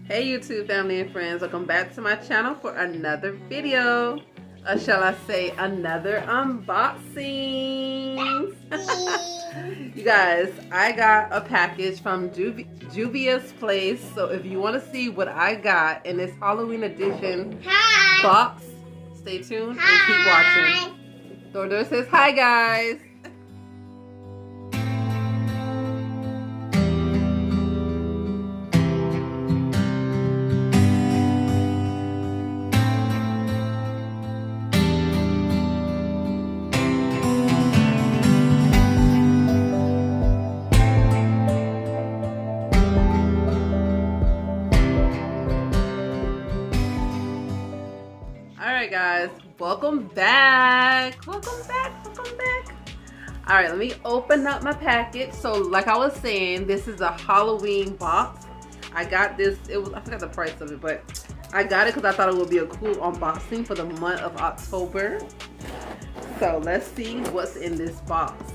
Hey YouTube family and friends, welcome back to my channel for another video. Shall I say another unboxing? You guys, I got a package from Juvia's place. So if you want to see what I got in this Halloween edition box, stay tuned and keep watching. Dor says hi guys. Alright guys, welcome back. Alright, let me open up my package. So like I was saying, this is a Halloween box. I got this, I forgot the price of it, but I got it because I thought it would be a cool unboxing for the month of October. So let's see what's in this box.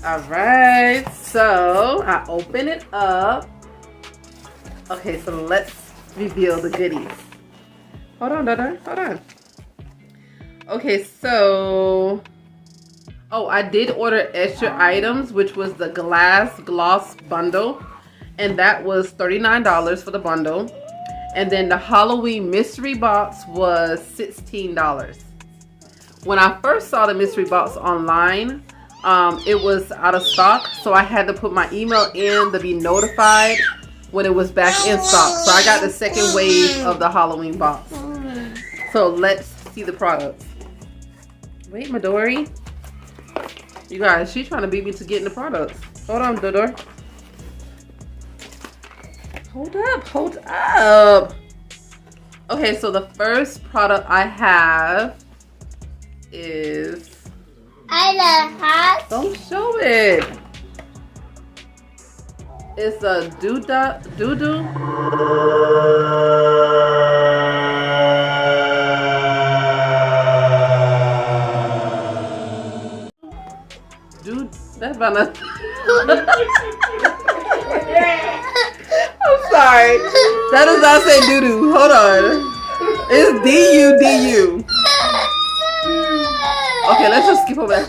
Alright, so I open it up. Okay, so let's reveal the goodies. Hold on, Dada. Hold on. Okay, so... Oh, I did order extra items, which was the glass gloss bundle. And that was $39 for the bundle. And then the Halloween mystery box was $16. When I first saw the mystery box online, it was out of stock. So I had to put my email in to be notified when it was back in stock. So I got the second wave of the Halloween box. So let's see the products. Wait, Midori. You guys, she's trying to beat me to getting the products. Hold on, Dodor. Hold up. Okay, so the first product I have is... Don't show it. It's a doo-doo. Dude, that's about nothing. I'm sorry. That does not say doo-doo. Hold on. It's D-U-D-U. Okay, let's just skip over that.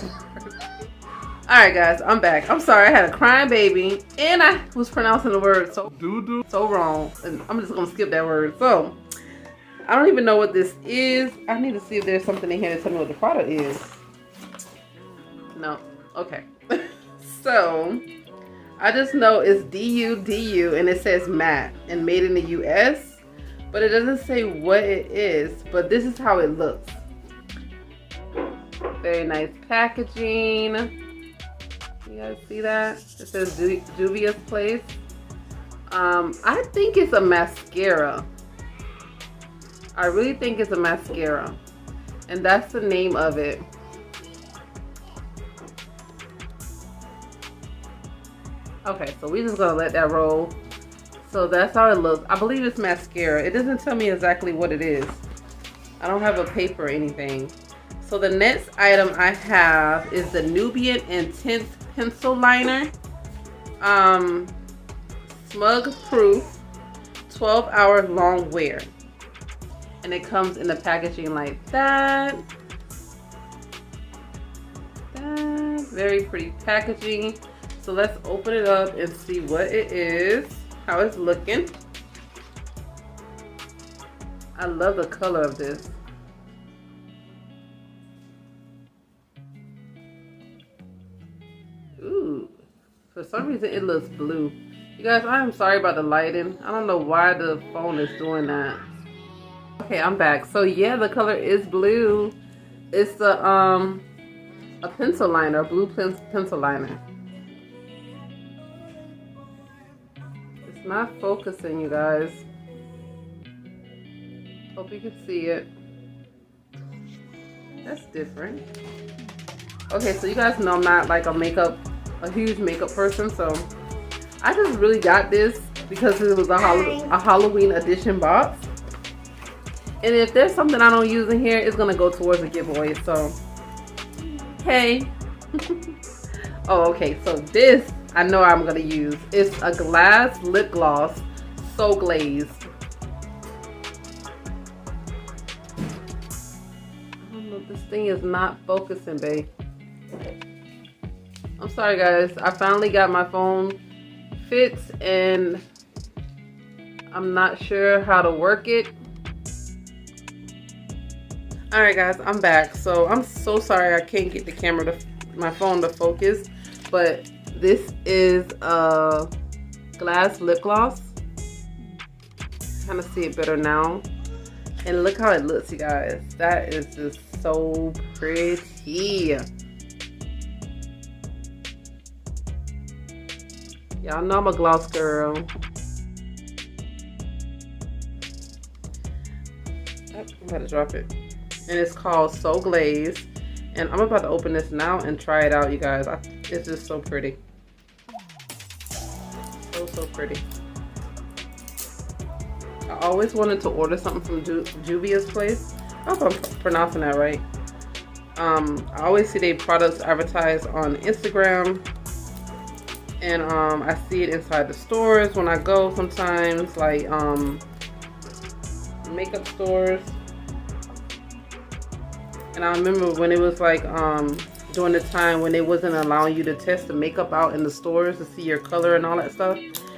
Alright guys, I'm back. I'm sorry, I had a crying baby and I was pronouncing the word so wrong. And I'm just gonna skip that word. So, I don't even know what this is. I need to see if there's something in here to tell me what the product is. No. Okay. So, I just know it's D-U-D-U and it says matte and made in the US. But it doesn't say what it is. But this is how it looks. Very nice packaging. You guys see that? It says Juvia's place. I think it's a mascara. I really think it's a mascara. And that's the name of it. Okay, so we're just gonna let that roll. So that's how it looks. I believe it's mascara. It doesn't tell me exactly what it is. I don't have a paper or anything. So the next item I have is the Nubian Intense Pencil Liner. Smug Proof 12-hour long wear. And it comes in the packaging like that. Very pretty packaging. So let's open it up and see what it is. How it's looking. I love the color of this. Ooh, for some reason it looks blue. You guys, I'm sorry about the lighting. I don't know why the phone is doing that. Okay, I'm back. So yeah, the color is blue. It's the a pencil liner, a blue pencil liner. It's not focusing, you guys. Hope you can see it. That's different. Okay, so you guys know I'm not like a huge makeup person, so I just really got this because it was a Halloween edition box. And if there's something I don't use in here, it's gonna go towards a giveaway. So, hey. Oh, okay. So this I know I'm gonna use. It's a glass lip gloss, so glazed. I don't know, this thing is not focusing, babe. I'm sorry guys, I finally got my phone fixed and I'm not sure how to work it. Alright guys, I'm back. So I'm so sorry I can't get the camera to my phone to focus, but this is a glass lip gloss. Kind of see it better now. And look how it looks, you guys. That is just so pretty. Y'all know I'm a gloss girl. Oh, I'm about to drop it. And it's called So Glazed. And I'm about to open this now and try it out, you guys. It's just so pretty. So pretty. I always wanted to order something from Juvia's place. I hope I'm pronouncing that right. I always see their products advertised on Instagram. And I see it inside the stores when I go sometimes, like makeup stores. And I remember when it was like during the time when they wasn't allowing you to test the makeup out in the stores to see your color and all that stuff.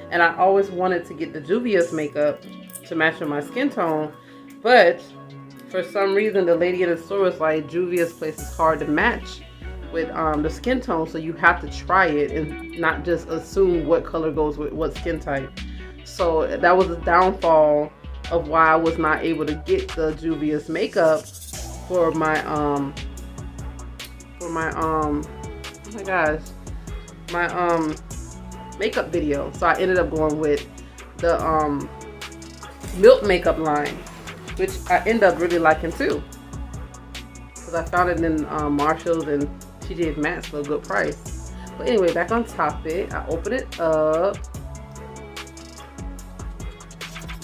And I always wanted to get the Juvia's makeup to match with my skin tone, but for some reason the lady in the store was like, Juvia's place is hard to match with the skin tone, so you have to try it and not just assume what color goes with what skin type. So that was a downfall of why I was not able to get the Juvia's makeup for my oh my gosh, my makeup video. So I ended up going with the Milk makeup line, which I end up really liking too, because I found it in Marshalls and TJ Maxx for a good price. But anyway, back on topic, I open it up.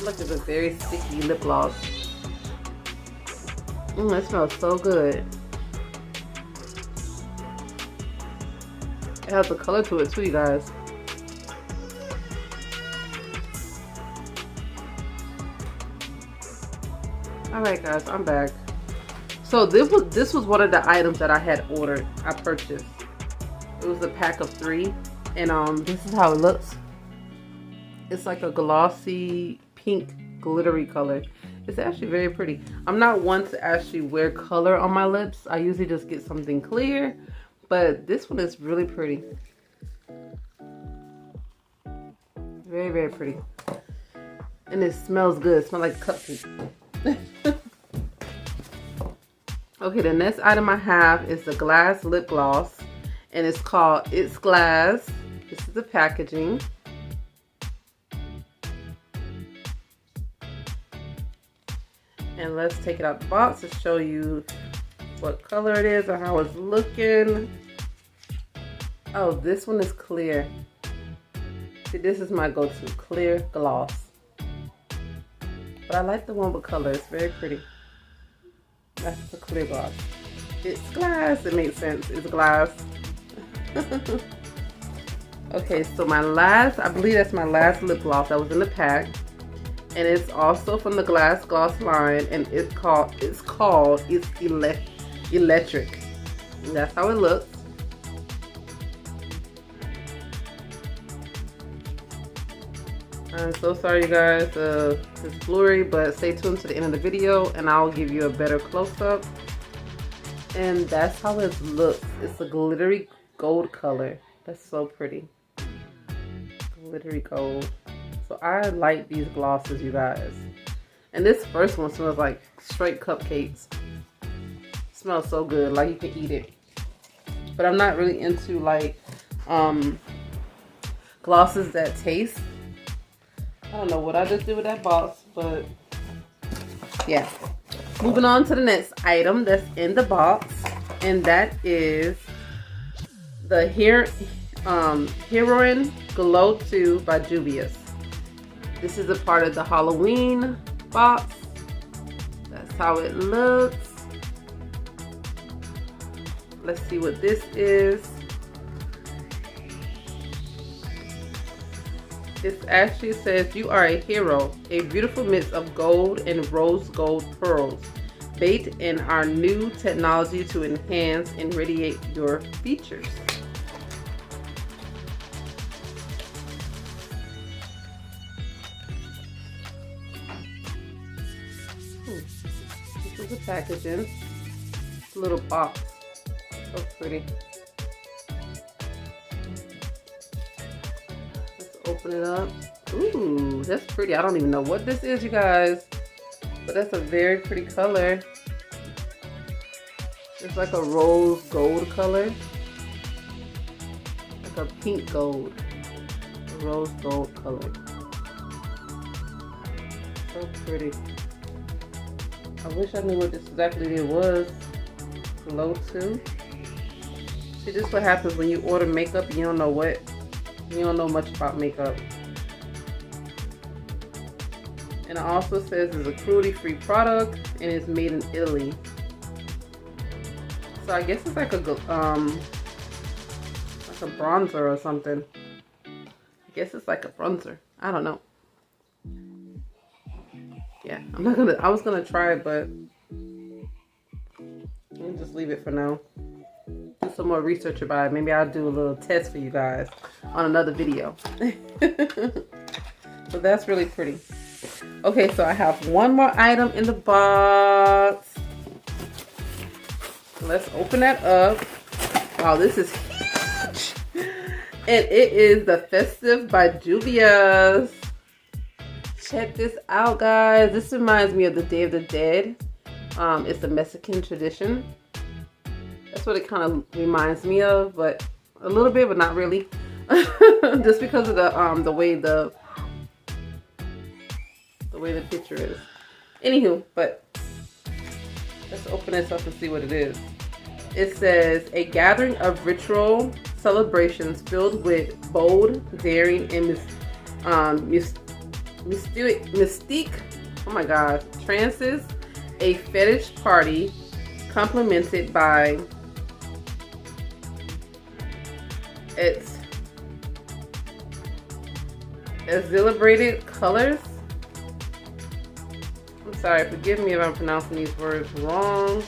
Look, it's a very sticky lip gloss. It smells so good. It has a color to it too, you guys. Alright guys, I'm back. So this was one of the items that I had ordered. I purchased. It was a pack of 3. And this is how it looks. It's like a glossy pink glittery color. It's actually very pretty. I'm not one to actually wear color on my lips. I usually just get something clear. But this one is really pretty. Very, very pretty. And it smells good. It smells like cupcake. Okay, the next item I have is the glass lip gloss, and it's called It's Glass. This is the packaging. And let's take it out the box to show you what color it is or how it's looking. Oh, this one is clear. See, this is my go-to, clear gloss. But I like the one with color. It's very pretty. That's the clear gloss. It's glass. It makes sense. It's glass. Okay, so my last, I believe that's my last lip gloss that was in the pack. And it's also from the glass gloss line, and it's called Electric. And that's how it looks. I'm so sorry you guys, it's blurry, but stay tuned to the end of the video and I'll give you a better close-up. And that's how it looks. It's a glittery gold color. That's so pretty. Glittery gold. So I like these glosses, you guys. And this first one smells like straight cupcakes. It smells so good, like you can eat it. But I'm not really into like glosses that taste. I don't know what I just did with that box, but yeah. Moving on to the next item that's in the box, and that is the Heroine Glow 2 by Juvias. This is a part of the Halloween box. That's how it looks. Let's see what this is. It actually says, "You are a hero, a beautiful mix of gold and rose gold pearls, baked in our new technology to enhance and radiate your features." This is the packaging. It's a little box. So pretty. Let's open it up. Ooh, that's pretty. I don't even know what this is, you guys. But that's a very pretty color. It's like a rose gold color. Like a pink gold. A rose gold color. So pretty. I wish I knew what this exactly it was. Glow 2. See, this is what happens when you order makeup and you don't know much about makeup. And it also says it's a cruelty-free product and it's made in Italy. So I guess it's like a bronzer or something. I guess it's like a bronzer. I don't know. Yeah, I was gonna try it, but let me just leave it for now. Do some more research about it. Maybe I'll do a little test for you guys on another video. So that's really pretty. Okay, so I have one more item in the box. Let's open that up. Wow, this is huge. And it is the Festive by Juvias. Check this out, guys. This reminds me of the Day of the Dead. It's a Mexican tradition. That's what it kind of reminds me of, but a little bit, but not really. Just because of the way the picture is. Anywho, but let's open this up and see what it is. It says, "A gathering of ritual celebrations filled with bold, daring, and mystique, oh my god, trances, a fetish party complemented by its exhilarated colors." I'm sorry, forgive me if I'm pronouncing these words wrong.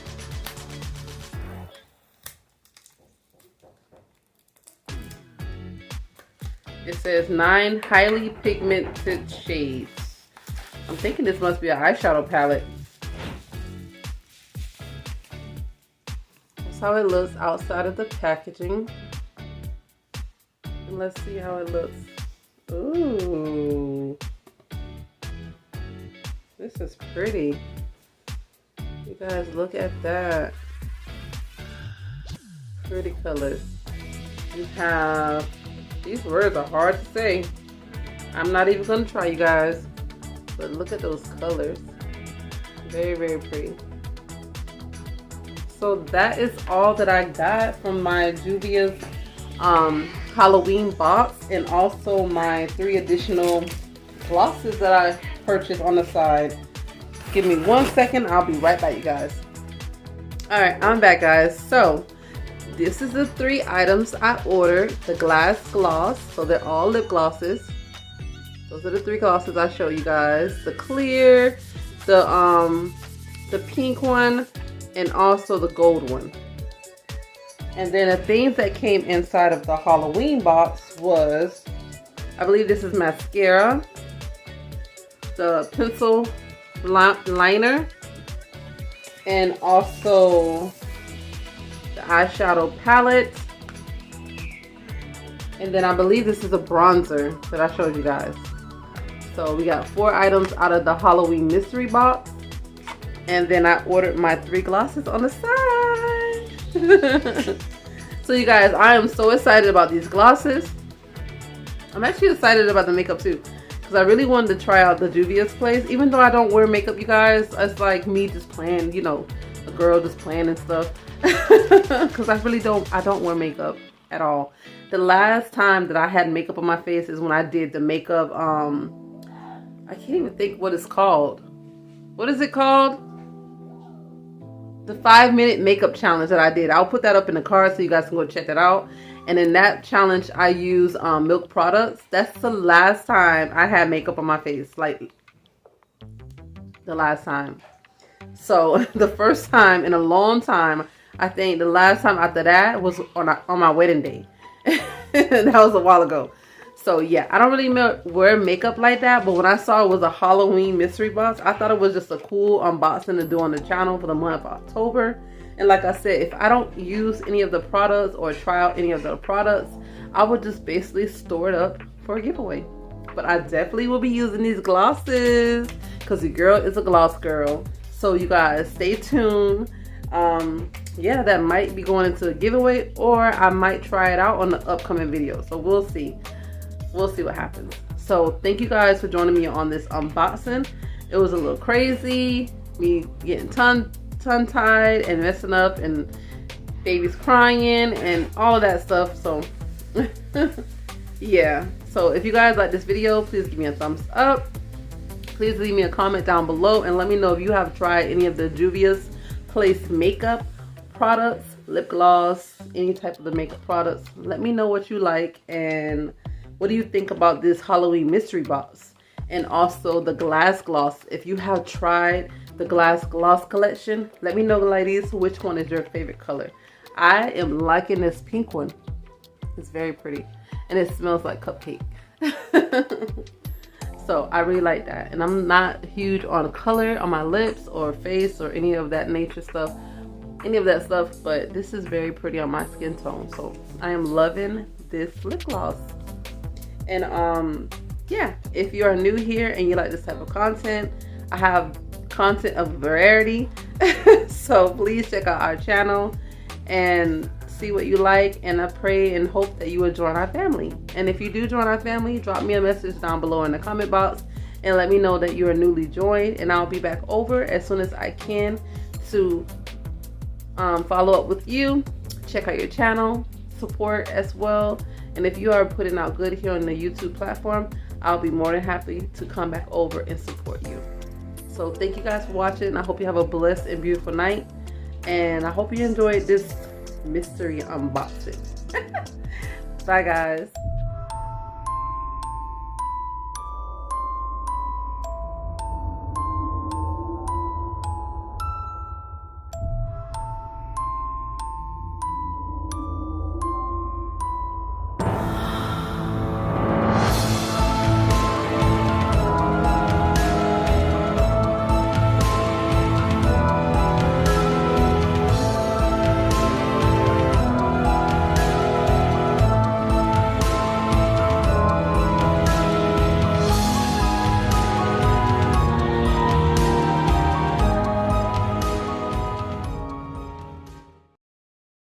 It says 9 highly pigmented shades. I'm thinking this must be an eyeshadow palette. That's how it looks outside of the packaging. And let's see how it looks. Ooh. This is pretty. You guys, look at that. Pretty colors. You have, these words are hard to say. I'm not even gonna try, you guys. But look at those colors. Very, very pretty. So that is all that I got from my Juvia's Halloween box, and also my 3 additional glosses that I purchased on the side. Give me 1 second, I'll be right back, you guys. Alright, I'm back, guys. So this is the 3 items I ordered. The glass gloss, so they're all lip glosses. Those are the 3 glosses I show you guys. The clear, the pink one, and also the gold one. And then the things that came inside of the Halloween box was, I believe this is mascara, the pencil liner, and also the eyeshadow palette. And then I believe this is a bronzer that I showed you guys. So we got 4 items out of the Halloween mystery box. And then I ordered my 3 glosses on the side. So you guys, I am so excited about these glosses. I'm actually excited about the makeup too, because I really wanted to try out the Juvia's place. Even though I don't wear makeup, you guys, it's like me just playing, you know, a girl just playing and stuff. Because I don't wear makeup at all. The last time that I had makeup on my face is when I did the makeup, I can't even think what it's called. What is it called? The 5-minute makeup challenge that I did. I'll put that up in the card so you guys can go check that out. And in that challenge, I use milk products. That's the last time I had makeup on my face. Like, the last time. So, the first time in a long time, I think the last time after that was on my wedding day. That was a while ago. So, yeah, I don't really wear makeup like that. But when I saw it was a Halloween mystery box, I thought it was just a cool unboxing to do on the channel for the month of October. And like I said, if I don't use any of the products or try out any of the products, I would just basically store it up for a giveaway. But I definitely will be using these glosses because the girl is a gloss girl. So you guys stay tuned. Yeah, that might be going into a giveaway, or I might try it out on the upcoming video. So we'll see. We'll see what happens. So thank you guys for joining me on this unboxing. It was a little crazy. Me getting tongue-tied and messing up, and babies crying and all of that stuff. So yeah, so if you guys like this video, please give me a thumbs up. Please leave me a comment down below and let me know if you have tried any of the Juvia's Place makeup products, lip gloss, any type of the makeup products. Let me know what you like and what do you think about this Halloween mystery box, and also the glass gloss. If you have tried the glass gloss collection, let me know, ladies, which one is your favorite color. I am liking this pink one. It's very pretty and it smells like cupcake. So I really like that, and I'm not huge on color on my lips or face or any of that nature stuff, but this is very pretty on my skin tone. So I am loving this lip gloss. And yeah, if you are new here and you like this type of content, I have content of variety. So please check out our channel and see what you like, and I pray and hope that you will join our family. And if you do join our family, drop me a message down below in the comment box and let me know that you are newly joined, and I'll be back over as soon as I can to follow up with you, check out your channel, support as well. And if you are putting out good here on the YouTube platform, I'll be more than happy to come back over and support you. So thank you guys for watching. I hope you have a blessed and beautiful night, and I hope you enjoyed this mystery unboxing. Bye guys.